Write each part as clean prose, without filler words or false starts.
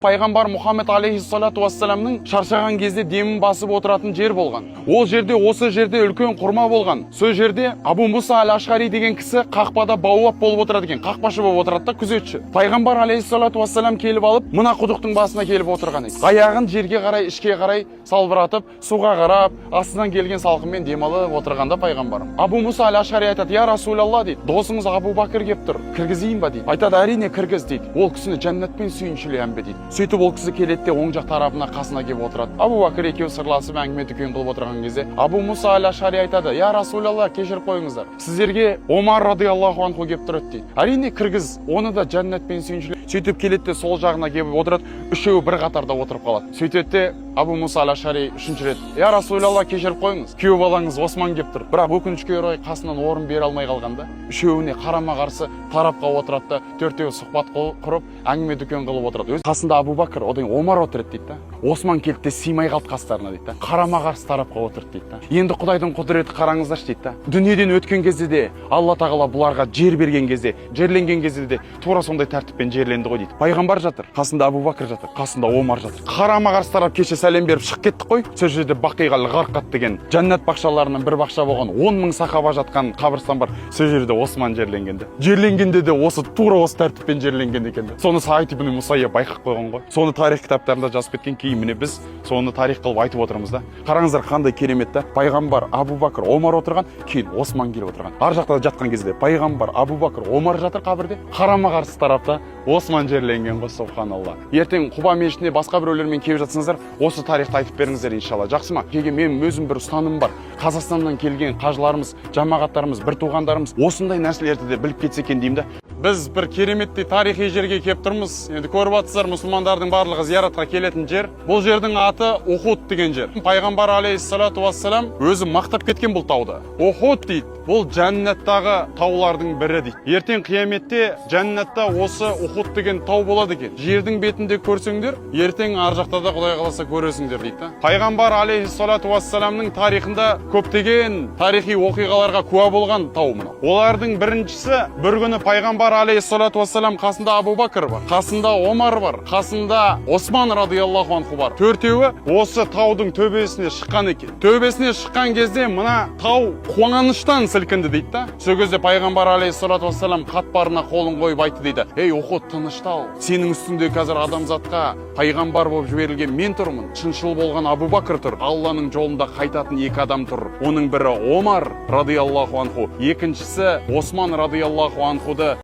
Пайғамбар Мұхаммед алейхиссалату вассаламның шаршаған кезде демін басып отыратын жер болған. Ол жерде, осы жерде үлкен құрма болған. Сол жерде Абу Муса аль-Ашғари деген кісі қақпада бауап болып отырады екен. Қақпашы болып отырады да, күзетші. Пайғамбар алейхиссалату вассалам келіп алып, мына құдықтың басына келіп отырған екен. Аяғын жерге қарай, ішке қарай салбыратып, суға қарап, астынан келген салқынмен демалып отырғанда пайғамбарым. Абу Муса аль-Ашғари айтады: "Я Расулалла" дейді. "Досыңыз Абу Бакр келіп тұр. Кіргізейін ба?" дейді. Айтады: "Әрине кіргіз" дейді. "Ол кісіні жәннатпен сүйіншілейін бе?" дейді. Сөйтіп ол кісі келеді де оң жақ тарапына қасына келіп отырады. Абу Бакр екеуі сырласып әңгіме дүкен қылып отырған кезде Абу Муса аль-Ашғари айтады: "Я Расулалла, кешіріп қойыңыздар. Сіздерге Омар радиаллаху анху келіп тұрады" дейді. "Әрине кіргіз, оны да жәннатпен сүйіншіле." Сөйтіп келеді де сол жағына келіп отырады. Үшеуі бір қатарда отырып қалады. Сөйтеді де Абу Муса аль-Ашғари үшінші рет: "Я Расулалла, кешіріп қойыңыз. Күйеу балаңыз Осман келіп тұр." Бірақ өкінішке орай қасынан орын бере алмай қалғанда, үшеуіне қарама қарсы тарапқа отырады да төртеуі сұхбат құрып әңгіме дүкен қылып отырады. Өз қасында Абу Бакр, одан Омар отырады дейді да. Осман келді де сыймай қалды қастарына дейді да. Қарама қарсы тарапқа отырды дейді да. Енді Құдайдың құдіреті қараңыздаршы дейді да. Дүниеден өткен кезде де Алла тағала бұларға жер берген кезде, жерленген кезде де тура сондай тәртіппен жерленді ғой дейді. Пайғамбар жатыр, қасында Абу Бакр жатыр, қасында Омар жатыр. Қарама қарсы тарап кеше сәлем беріп шығып кеттік қой. Сол жерде Бақиғал Ғарқат деген жәннат бақшаларынан бір бақша болған, 10.000 сахаба жатқан қабірстан бар. Сол жерде Осман жерленгенде. Жерленгенде де осы тура осы тәртіппен жерленген екен. Соны Саид ибн Мусайяб байқап қойған ғой. Соны тарих кітаптарында жазып кеткен, кейін міне біз соны тарих қылып айтып отырмыз да. Қараңыздар қандай керемет та. Пайғамбар, Абу Бакр, Омар отырған, кейін Осман келіп отырған. Ар жақта жатқан кезде пайғамбар, Абу Бакр, Омар жатыр қабірде. Қарама қарсы тарапта Осман жерленген ғой, субханалла. Ертең Құба мешітіне басқа біреулермен келіп жатсаңыздар, осы тарихты айтып беріңіздер иншалла. Жақсы ма? Неге мен өзім бір ұстаным бар. Қазақстаннан келген қажыларымыз, жамағаттарымыз, бір туғандарымыз осындай нәрселерді де біліп кетсе екен деймін да. Біз бір кереметтей тарихи жерге келіп тұрмыз. Енді көріп жатсыздар, мұсылмандардың барлығы зияратқа келетін жер. Бұл жердің аты Ухуд деген жер. Пайғамбар алейхиссалату вассалам өзі мақтап кеткен бұл тауды. Ухуд дейді. Бұл жәннаттағы таулардың бірі дейді. Ертең қияметте жәннатта осы Ухуд деген тау болады екен. Жердің бетінде көрсеңдер, ертең ар жақта да Құдай қаласа көресіңдер дейді. Пайғамбар алейхиссалату вассаламның тарихында көптеген тарихи оқиғаларға куә болған тау мына. Олардың біріншісі, бір күні пайғамбар алейхиссалату вассалам қасында Абу Бакр бар, қасында Омар бар, қасында Осман радиаллаху анху бар. Төртеуі осы таудың төбесіне шыққан екен. Төбесіне шыққан кезде мына тау қуаныштан сілкінді дейді да. Сол кезде пайғамбар алейхиссалату вассалам қатпарына қолын қойып айтты дейді: "Ей Ухуд, тыныштал. Сенің үстінде қазір адамзатқа пайғамбар болып жіберілген мен тұрмын. Шыншыл болған Абу Бакр тұр. Алланың жолында қайтатын екі адам тұр. Оның бірі Омар радиаллаху анху, екіншісі Осман радиаллаху анхуды."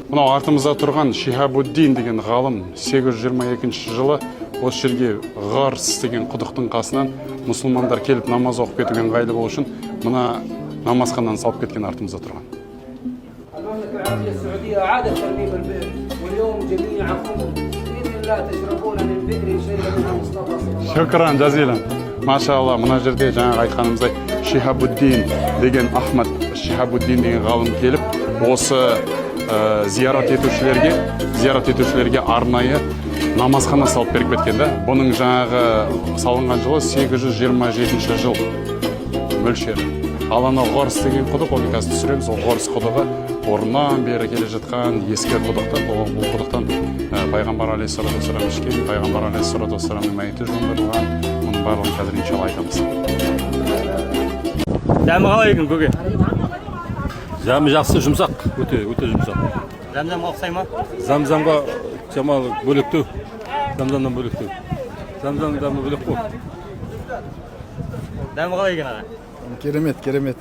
Мынау артымызда тұрған Шихабуддин деген ғалым 822 жылы осы жерге Ғарс деген құдықтың қасынан мұсылмандар келіп намаз оқып кетуге ыңғайлы болу үшін мына намазхананы салып кеткен артымызда тұрған. Шукран жазилан. Машалла, мына жерде жаңа айтқанымыздай Шихабуддин деген Ахмад Шихабуддин деген ғалым келіп осы зиярат етушілерге арнайы намазхана салып беріп кеткен да. Бұның жаңағы салынған жылы 827 жыл мөлшері. Ал анау Ғорс деген құдық, оны қазір түсіреміз. Ол Ғорс құдығы бұрыннан бері келе жатқан ескі құдықтан, бұл құдықтан пайғамбар алейхиссалату вассалам ішкен, пайғамбар алейхиссалату вассаламның мәйіті жондырылған. Мұның барлығын қазір иншалла айтамыз. Дәмі қалай екен көке? Дәмі жақсы, жұмсақ, өте жұмсақ. Замзамға ұқсай ма? Замзамға шамалы бөлектеу. Замзамнан бөлектеу. Замзамның дәмі бөлек қой. Дәмі қалай екен аға? Керемет.